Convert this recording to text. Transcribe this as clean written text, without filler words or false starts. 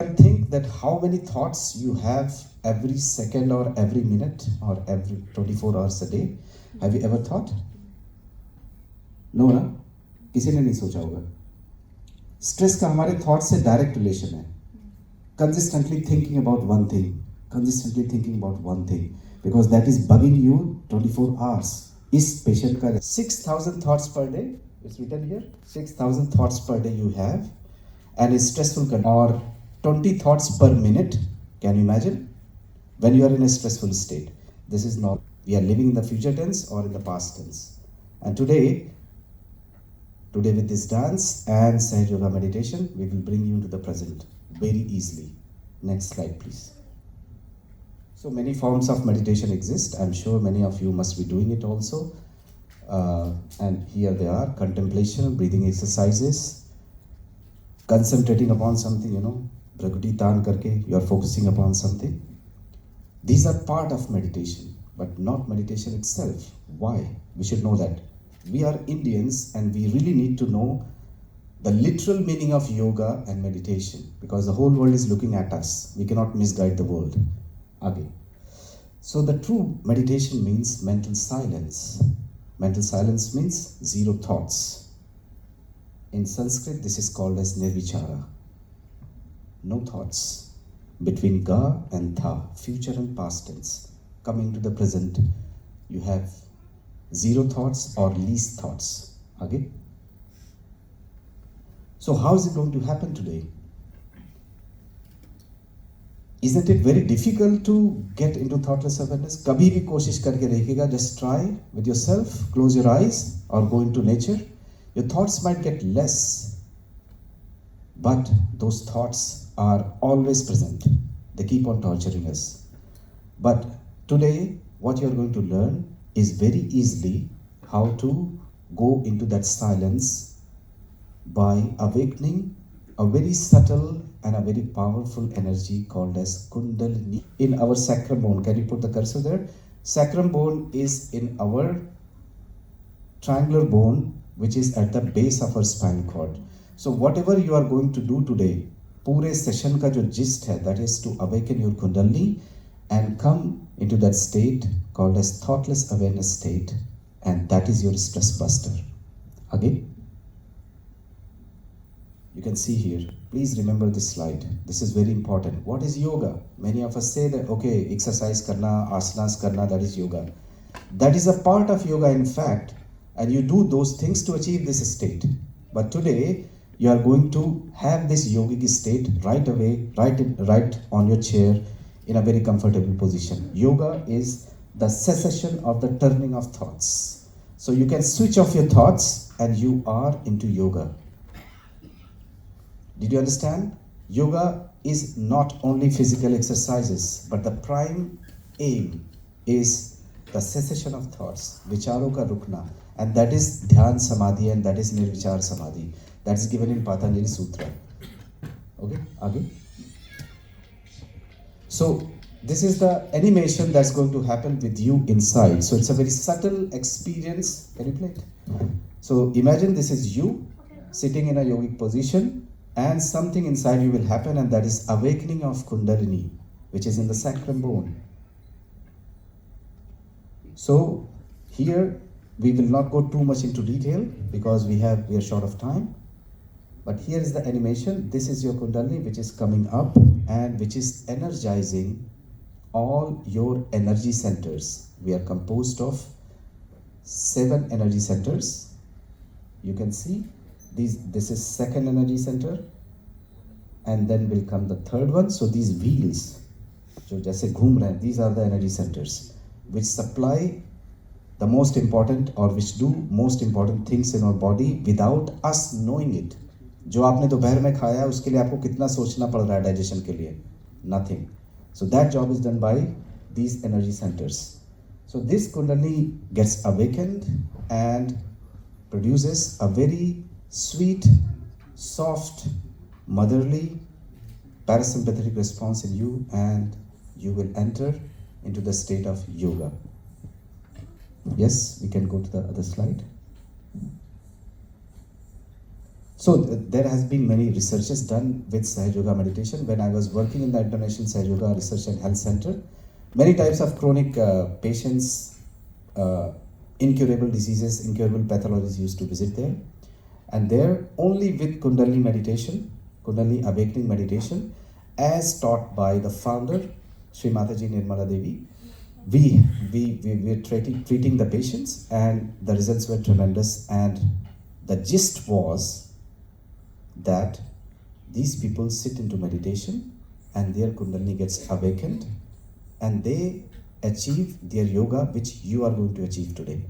can think that how many thoughts you have every second or every minute or every 24 hours a day. Have you ever thought? No ना, किसी ने नहीं सोचा होगा. Stress का हमारे थॉट से डायरेक्ट रिलेशन है. Consistently thinking about one thing, consistently thinking about one thing, because that is bugging you 24 hours. इस पेशेंट का 6,000 thoughts per day, it's written here, 6,000 thoughts per day you have, and it's stressful or 20 thoughts per minute. Can you imagine? When you are in a stressful state, this is not, we are living in the future tense or in the past tense. And today with this dance and Sahaja Yoga Meditation, we will bring you into the present very easily. Next slide, please. So many forms of meditation exist. I'm sure many of you must be doing it also. And here they are: contemplation, breathing exercises, concentrating upon something, Prakriti Tan karke, you are focusing upon something. These are part of meditation, but not meditation itself. Why? We should know that. We are Indians and we really need to know the literal meaning of yoga and meditation, because the whole world is looking at us. We cannot misguide the world. Again. So the true meditation means mental silence. Mental silence means zero thoughts. In Sanskrit, this is called as nirvichara. No thoughts. Between ga and tha, future and past tense. Coming to the present, you have zero thoughts or least thoughts. Okay? So how is it going to happen today? Isn't it very difficult to get into thoughtless awareness? Kabhi bhi koshish karke देखिएगा, just try with yourself, close your eyes or go into nature. Your thoughts might get less, but those thoughts are always present. They keep on torturing us. But today, what you're going to learn is very easily how to go into that silence by awakening a very subtle and a very powerful energy called as Kundalini in our sacrum bone. Can you put the cursor there? Sacrum bone is in our triangular bone, which is at the base of our spinal cord. So whatever you are going to do today, पूरे session का जो gist है, that is to awaken your Kundalini and come into that state called as thoughtless awareness state, and that is your stress buster. Again, you can see here, please remember this slide. This is very important. What is yoga? Many of us say that, okay, exercise karna, asanas karna, that is yoga. That is a part of yoga, in fact, and you do those things to achieve this state. But today, you are going to have this yogic state right away, right on your chair in a very comfortable position. Yoga is the cessation of the turning of thoughts. So you can switch off your thoughts and you are into yoga. Did you understand? Yoga is not only physical exercises, but the prime aim is the cessation of thoughts, vicharo ka rukna, and that is dhyan samadhi and that is nirvichar samadhi. That is given in Patanjali Sutra. Okay, again. So this is the animation that's going to happen with you inside. So it's a very subtle experience. Can you play it? So imagine this is you sitting in a yogic position, and something inside you will happen, and that is awakening of Kundalini, which is in the sacrum bone. So here we will not go too much into detail because we are short of time. But here is the animation. This is your Kundalini, which is coming up and which is energizing all your energy centers. We are composed of 7 energy centers. You can see this is second energy center, and then will come the third one. So these wheels, जो जैसे घूम रहे हैं, these are the energy centers which supply the most important or which do most important things in our body without us knowing it. जो आपने दोपहर में खाया है उसके लिए आपको कितना सोचना पड़ रहा है डाइजेशन के लिए? Nothing. So that job is done by these energy centers. So this Kundalini gets awakened and produces a very sweet, soft, motherly, parasympathetic response in you, and you will enter into the state of yoga. Yes, we can go to the other slide. So there has been many researches done with Sahaja Yoga Meditation. When I was working in the International Sahaja Yoga Research and Health Center, many types of chronic patients, incurable diseases, incurable pathologies used to visit there. And there, only with Kundalini meditation, Kundalini awakening meditation, as taught by the founder, Sri Mataji Nirmala Devi, we were treating the patients, and the results were tremendous. And the gist was that these people sit into meditation and their Kundalini gets awakened and they achieve their yoga, which you are going to achieve today.